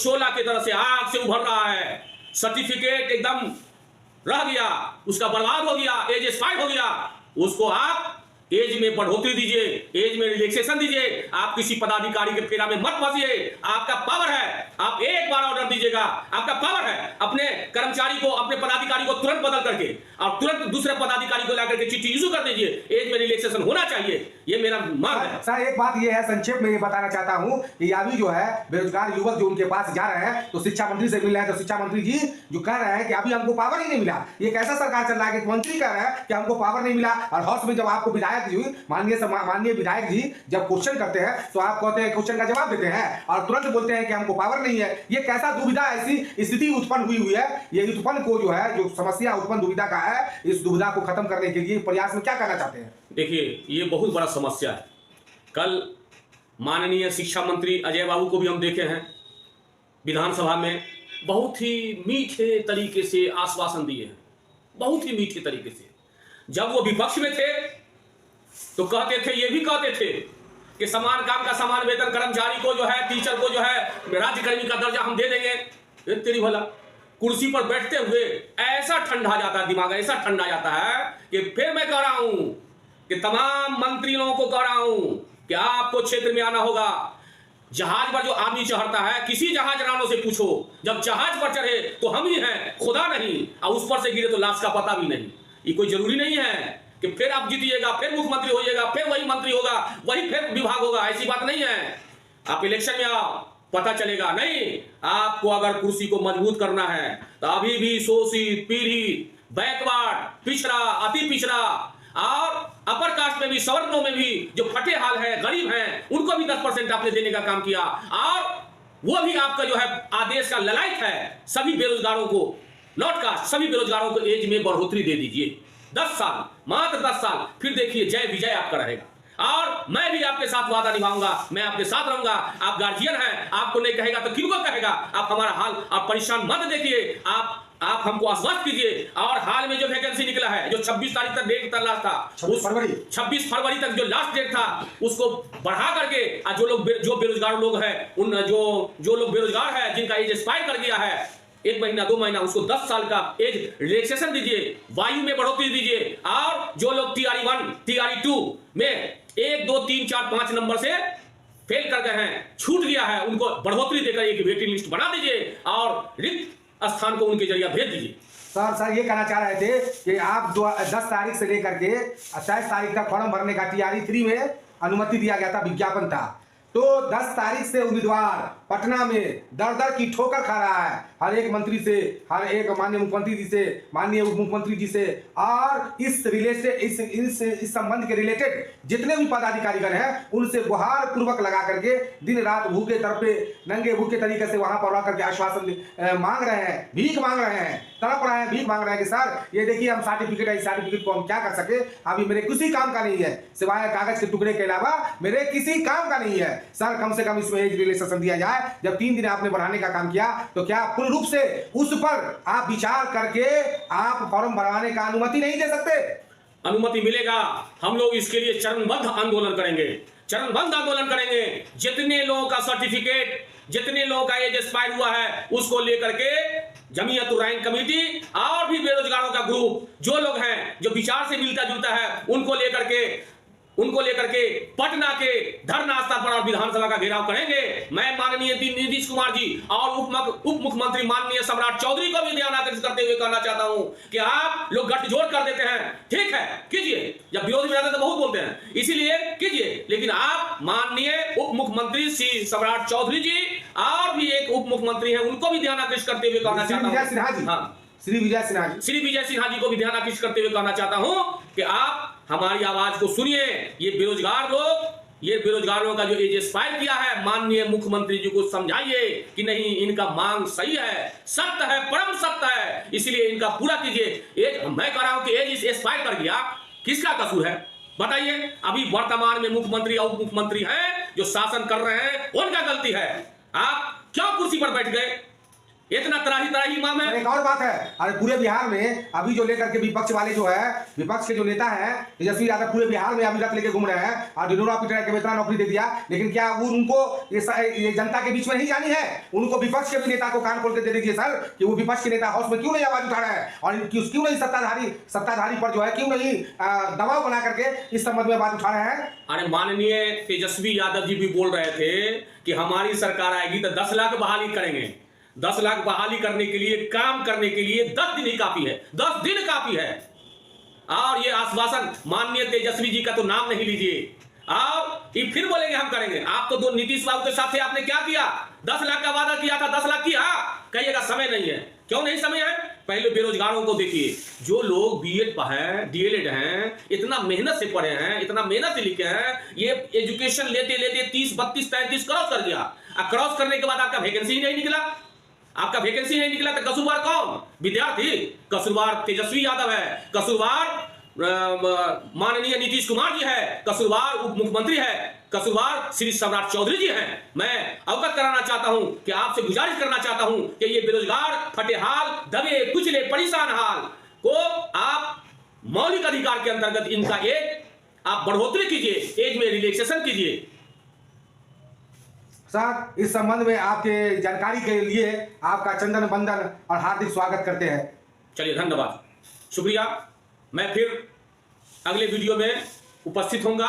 शोला की तरह से आग से उभर रहा है। सर्टिफिकेट एकदम रह गया, उसका बर्बाद हो गया, एज एक्सपायर हो गया, उसको आप एज में बढ़ोतरी दीजिए, एज में रिलैक्सेशन दीजिए। आप किसी पदाधिकारी के फेरा में मत फंसिए। आपका पावर है, आप एक बार ऑर्डर दीजिएगा, आपका पावर है अपने कर्मचारी को, अपने पदाधिकारी को तुरंत बदल करके और तुरंत दूसरे पदाधिकारी को लाकर के चिट्ठी इशू कर दीजिए। एज में रिलैक्सेशन होना चाहिए, ये मेरा मांग है। सर एक बात ये है, संक्षेप में ये बताना चाहता हूं कि अभी जो है बेरोजगार युवक जो उनके पास जा रहे हैं तो शिक्षा मंत्री से मिल रहे हैं, तो शिक्षा मंत्री जी जो कह रहे हैं कि अभी हमको पावर ही नहीं मिला। ये कैसा सरकार चल रहा है कि मंत्री कह रहे हैं कि हमको पावर नहीं मिला, और हाउस में जब आपको विधायक जी, माननीय विधायक जी जब क्वेश्चन करते हैं तो आप कहते हैं, क्वेश्चन का जवाब देते हैं और तुरंत बोलते हैं कि हमको पावर नहीं है। ये कैसा दुविधा, ऐसी स्थिति उत्पन्न हुई है। ये उत्पन्न को जो है, जो समस्या उत्पन्न दुविधा का है, इस दुविधा को खत्म करने के लिए प्रयास में क्या करना चाहते हैं? देखिए, ये बहुत बड़ा समस्या है। कल माननीय शिक्षा मंत्री अजय बाबू को भी हम देखे हैं विधानसभा में, बहुत ही मीठे तरीके से आश्वासन दिए हैं, बहुत ही मीठे तरीके से। जब वो विपक्ष में थे तो कहते थे, ये भी कहते थे कि समान काम का समान वेतन कर्मचारी को जो है, टीचर को जो है राज्यकर्मी का दर्जा हम दे देंगे। तेरी भला, कुर्सी पर बैठते हुए ऐसा ठंडा जाता है दिमाग, ऐसा ठंडा जाता है कि फिर मैं कह रहा हूं कि तमाम मंत्रियों को कह रहा हूं कि आपको क्षेत्र में आना होगा। जहाज पर जो आदमी चढ़ता है, किसी जहाजरानों से पूछो, जब जहाज पर चढ़े तो हम ही हैं, खुदा नहीं, और उस पर से गिरे तो लाश का पता भी नहीं। ये कोई जरूरी नहीं है कि फिर आप जीतिएगा, फिर मुख्यमंत्री होइएगा, फिर वही मंत्री होगा, वही फिर विभाग होगा, ऐसी बात नहीं है। आप इलेक्शन में आओ, पता चलेगा। नहीं, आपको अगर कुर्सी को मजबूत करना है तो अभी भी शोषित, पीड़ित, बैकवर्ड, पिछड़ा, अति पिछड़ा और अपर कास्ट में भी, सवर्णों में भी जो फटे हाल है, गरीब हैं, उनको भी 10% आपने देने का काम किया। और वो भी आपका जो है आदेश का ललायक है। सभी बेरोजगारों को, नॉट कास्ट, सभी बेरोजगारों को एज में बढ़ोतरी दे दीजिए। 10 साल, मात्र 10 साल, फिर देखिए जय विजय आपका रहेगा। और मैं भी आपके साथ वादा निभाऊंगा, मैं आपके साथ रहूंगा। आप गार्जियन हैं, आपको नहीं कहेगा तो किनको कहेगा? आप हमारा हाल आप परेशान मत देखिए, आप हमको आश्वस्त कीजिए। और हाल में जो वैकेंसी निकला है, जो 26 तारीख तक डेट लास्ट था, 26 फरवरी तक जो लास्ट डेट था, उसको बढ़ा करके जो बेरोजगार लोग हैं, उन जो लोग बेरोजगार है, जिनका एज एक्सपायर कर गया है, 1 महीना 2 महीना, उसको 10 साल का एज रिलैक्सेशन दीजिए, वायु में बढ़ोतरी दीजिए। और जो लोग TRE 1, TRE 2 में 1, 2, 3, 4, 5 नंबर से फेल कर गए हैं, छूट गया है, उनको बढ़ोतरी देकर एक वेटिंग लिस्ट बना दीजिए और रिक्त स्थान को उनके जरिए भेज दीजिए। सर ये कहना चाह रहे थे कि आप 10 तारीख से लेकर के 28 तारीख तक फॉर्म भरने का TRE 3 में अनुमति दिया गया था, विज्ञापन था। तो 10 तारीख से उम्मीदवार पटना में दर दर की ठोकर खा रहा है, हर एक मंत्री से, हर एक माननीय मुख्यमंत्री जी से, माननीय उप मुख्यमंत्री जी से, और इस संबंध के रिलेटेड जितने भी पदाधिकारीगण हैं उनसे गुहार पूर्वक लगा करके दिन रात भूखे तरफे नंगे भूखे तरीके से वहां पर रह करके आश्वासन मांग रहे हैं, भीख मांग रहे हैं, तड़प रहे हैं, भीख मांग रहे हैं कि सर ये देखिए हम सर्टिफिकेट है, इस सर्टिफिकेट को हम क्या कर सके, अभी मेरे किसी काम का नहीं है, सिवाय कागज के टुकड़े के अलावा मेरे किसी काम का नहीं है। सर कम से कम इसमें एज रिलैक्सेशन दिया जाए। जब 3 दिन आपने बढ़ाने का काम किया तो क्या पूर्ण रूप से उस पर आप विचार करके आप फॉर्म भरवाने का अनुमति नहीं दे सकते? अनुमति मिलेगा, हम लोग इसके लिए चरणबद्ध आंदोलन करेंगे, चरणबद्ध आंदोलन करेंगे। जितने लोगों का सर्टिफिकेट, जितने लोगों का एज एक्सपायर हुआ है, उसको लेकर के जमीयतुर रहमान कमेटी और भी बेरोजगारों का ग्रुप, जो लोग हैं जो विचार से मिलता जुलता है, उनको लेकर के पटना के धरना स्थल पर और विधानसभा का घेराव करेंगे। मैं माननीय नीतीश कुमार जी और उप मुख्यमंत्री माननीय सम्राट चौधरी को भी ध्यान आकर्षित करते हुए कहना चाहता हूं कि आप लोग गठजोड़ कर देते हैं, ठीक है कीजिए, जब विरोध में रहते तो बहुत बोलते हैं, इसीलिए कीजिए, लेकिन आप माननीय उप मुख्यमंत्री श्री सम्राट चौधरी जी और भी एक उप मुख्यमंत्री हैं, उनको भी ध्यान आकर्षित करते हुए कहना चाहता हूं, श्री विजय सिन्हा जी को भी ध्यान आकर्षित करते हुए कहना चाहता हूं कि आप हमारी आवाज को सुनिए। ये बेरोजगार लोग, ये बेरोजगारों का जो एज एक्सपायर किया है, माननीय मुख्यमंत्री जी को समझाइए कि नहीं, इनका मांग सही है, सत्य है, परम सत्य है, इसलिए इनका पूरा कीजिए। मैं कह रहा हूं कि एज एक्सपायर कर गया, किसका कसूर है बताइए? अभी वर्तमान में मुख्यमंत्री और उप मुख्यमंत्री हैं जो शासन कर रहे हैं, उनका गलती है। आप क्यों कुर्सी पर बैठ गए? इतना त्राही त्राही इमाम है। एक और बात है, अरे पूरे बिहार में अभी जो लेकर के विपक्ष वाले जो है, विपक्ष के जो नेता हैं तेजस्वी यादव, पूरे बिहार में अभी रथ लेके घूम रहे हैं और ढिंढोरा पीट के इतना नौकरी दे दिया, लेकिन क्या वो उनको ये जनता के बीच में नहीं जानी है? उनको विपक्ष के भी नेता को कान खोल के दे दीजिए सर कि वो विपक्ष के नेता हाउस में क्यों नहीं आवाज उठा रहा है, और क्यों नहीं सत्ताधारी पर जो है क्यों नहीं दबाव बना करके इस संबंध में बात उठा रहे हैं? अरे माननीय तेजस्वी यादव जी भी बोल रहे थे कि हमारी सरकार आएगी तो 10 लाख बहाली करेंगे। 10 लाख बहाली करने के लिए, काम करने के लिए 10 दिन ही काफी है, 10 दिन काफी है। और ये आश्वासन माननीय तेजस्वी जी का तो नाम नहीं लीजिए, और ये फिर बोलेंगे हम करेंगे। आप तो दो नीतीश बाबू के साथ थे, आपने क्या किया? 10 लाख का वादा किया था, 10 लाख किया? कहिएगा समय नहीं है। क्यों नहीं समय है? पहले बेरोजगारों को देखिए, जो लोग बीएड हैं, डीएलएड हैं, इतना मेहनत से पढ़े हैं, इतना मेहनत से लिखे हैं, ये एजुकेशन लेते लेते 30, 32, 33 क्रॉस कर गया। क्रॉस करने के बाद आपका वैकेंसी ही नहीं निकला। आपका वैकेंसी नहीं निकला तो कसूरवार कौन? विद्यार्थी। कसूरवार तेजस्वी यादव है, कसूरवार माननीय नीतीश कुमार जी है, कसूरवार उप मुख्यमंत्री है, कसूरवार श्री सम्राट चौधरी जी हैं। मैं अवगत कराना चाहता हूं कि आपसे गुजारिश करना चाहता हूं कि ये बेरोजगार, फटेहाल, दबे कुचले परेशान हाल को आप मौलिक अधिकार के अंतर्गत इनका एक आप बढ़ोतरी कीजिए, एज में रिलैक्सेशन कीजिए। सर, इस संबंध में आपके जानकारी के लिए आपका चंदन वंदन और हार्दिक स्वागत करते हैं। चलिए, धन्यवाद, शुक्रिया। मैं फिर अगले वीडियो में उपस्थित होऊंगा।